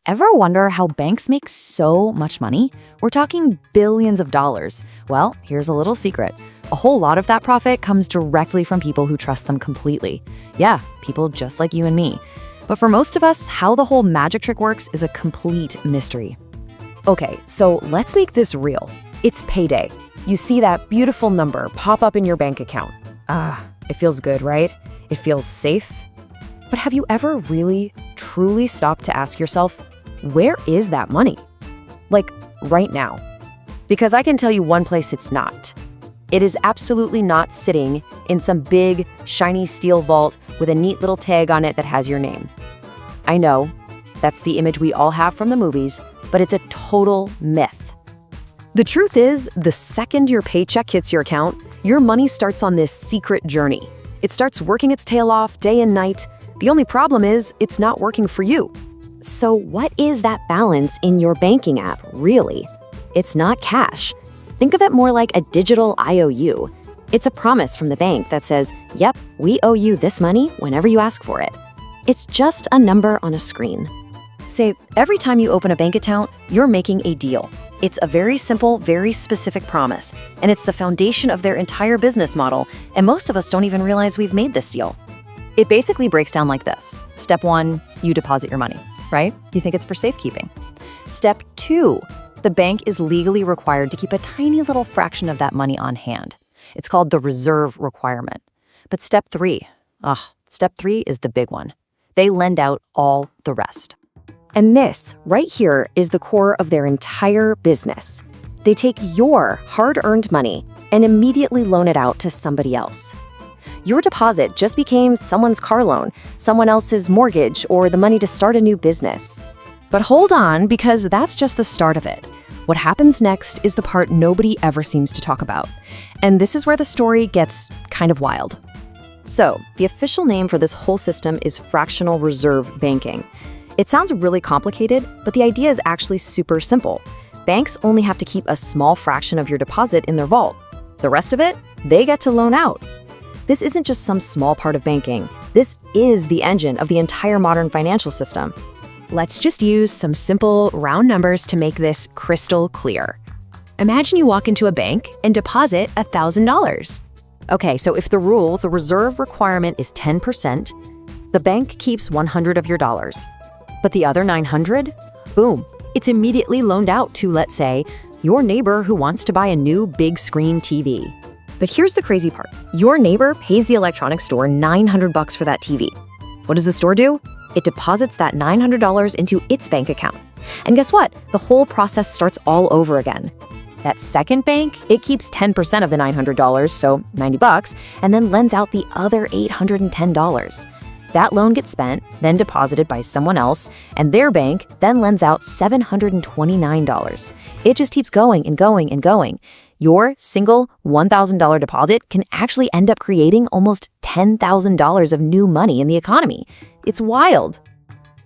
Ever wonder how banks make so much money? We're talking billions of dollars. Well, here's a little secret. A whole lot of that profit comes directly from people who trust them completely. Yeah, people just like you and me. But for most of us, how the whole magic trick works is a complete mystery. Okay, so let's make this real. It's payday. You see that beautiful number pop up in your bank account. It feels good, right? It feels safe. But have you ever really, truly stopped to ask yourself, where is that money? Like, right now. Because I can tell you one place it's not. It is absolutely not sitting in some big, shiny steel vault with a neat little tag on it that has your name. I know, that's the image we all have from the movies, but it's a total myth. The truth is, the second your paycheck hits your account, your money starts on this secret journey. It starts working its tail off day and night. The only problem is, it's not working for you. So what is that balance in your banking app, really? It's not cash. Think of it more like a digital IOU. It's a promise from the bank that says, yep, we owe you this money whenever you ask for it. It's just a number on a screen. Say, every time you open a bank account, you're making a deal. It's a very simple, very specific promise, and it's the foundation of their entire business model, and most of us don't even realize we've made this deal. It basically breaks down like this. Step 1, you deposit your money, right? You think it's for safekeeping. Step 2, the bank is legally required to keep a tiny little fraction of that money on hand. It's called the reserve requirement. But step 3 is the big one. They lend out all the rest. And this, right here, is the core of their entire business. They take your hard-earned money and immediately loan it out to somebody else. Your deposit just became someone's car loan, someone else's mortgage, or the money to start a new business. But hold on, because that's just the start of it. What happens next is the part nobody ever seems to talk about. And this is where the story gets kind of wild. So, the official name for this whole system is fractional reserve banking. It sounds really complicated, but the idea is actually super simple. Banks only have to keep a small fraction of your deposit in their vault. The rest of it, they get to loan out. This isn't just some small part of banking. This is the engine of the entire modern financial system. Let's just use some simple round numbers to make this crystal clear. Imagine you walk into a bank and deposit $1,000. Okay, so if the reserve requirement is 10%, the bank keeps 100 of your dollars. But the other 900, boom, it's immediately loaned out to, let's say, your neighbor who wants to buy a new big screen TV. But here's the crazy part. Your neighbor pays the electronics store $900 for that TV. What does the store do? It deposits that $900 into its bank account. And guess what? The whole process starts all over again. That second bank, it keeps 10% of the $900, so $90, and then lends out the other $810. That loan gets spent, then deposited by someone else, and their bank then lends out $729. It just keeps going and going and going. Your single $1,000 deposit can actually end up creating almost $10,000 of new money in the economy. It's wild.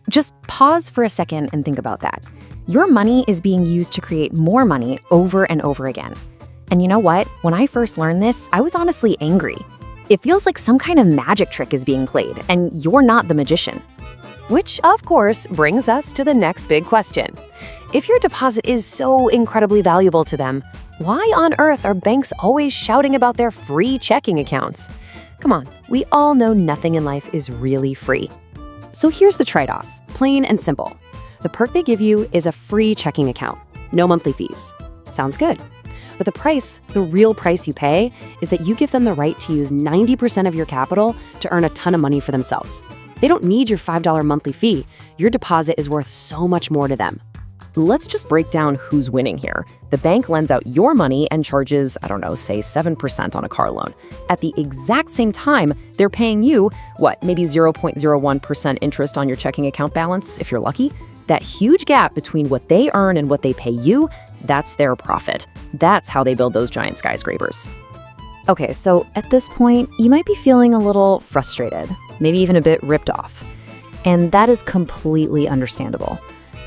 Just pause for a second and think about that. Your money is being used to create more money over and over again. And you know what? When I first learned this, I was honestly angry. It feels like some kind of magic trick is being played, and you're not the magician. Which, of course, brings us to the next big question. If your deposit is so incredibly valuable to them, why on earth are banks always shouting about their free checking accounts? Come on, we all know nothing in life is really free. So here's the trade-off, plain and simple. The perk they give you is a free checking account, no monthly fees. Sounds good. But the real price you pay, is that you give them the right to use 90% of your capital to earn a ton of money for themselves. They don't need your $5 monthly fee. Your deposit is worth so much more to them. Let's just break down who's winning here. The bank lends out your money and charges, say 7% on a car loan. At the exact same time, they're paying you, maybe 0.01% interest on your checking account balance, if you're lucky? That huge gap between what they earn and what they pay you, that's their profit. That's how they build those giant skyscrapers. Okay, so at this point, you might be feeling a little frustrated, maybe even a bit ripped off. And that is completely understandable.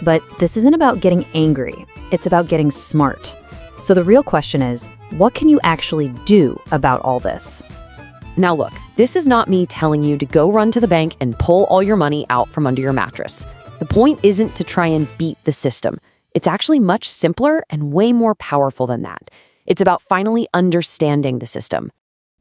But this isn't about getting angry, it's about getting smart. So the real question is, what can you actually do about all this? Now look, this is not me telling you to go run to the bank and pull all your money out from under your mattress. The point isn't to try and beat the system. It's actually much simpler and way more powerful than that. It's about finally understanding the system.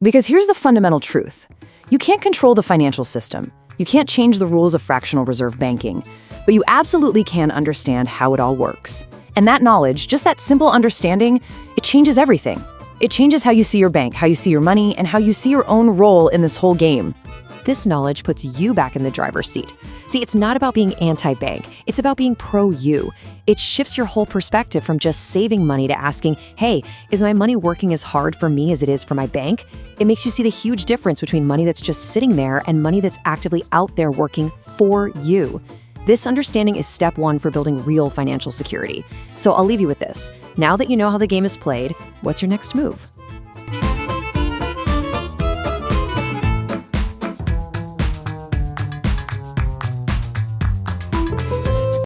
Because here's the fundamental truth. You can't control the financial system. You can't change the rules of fractional reserve banking, but you absolutely can understand how it all works. And that knowledge, just that simple understanding, it changes everything. It changes how you see your bank, how you see your money, and how you see your own role in this whole game. This knowledge puts you back in the driver's seat. See, it's not about being anti-bank. It's about being pro-you. It shifts your whole perspective from just saving money to asking, hey, is my money working as hard for me as it is for my bank? It makes you see the huge difference between money that's just sitting there and money that's actively out there working for you. This understanding is step one for building real financial security. So I'll leave you with this. Now that you know how the game is played, what's your next move?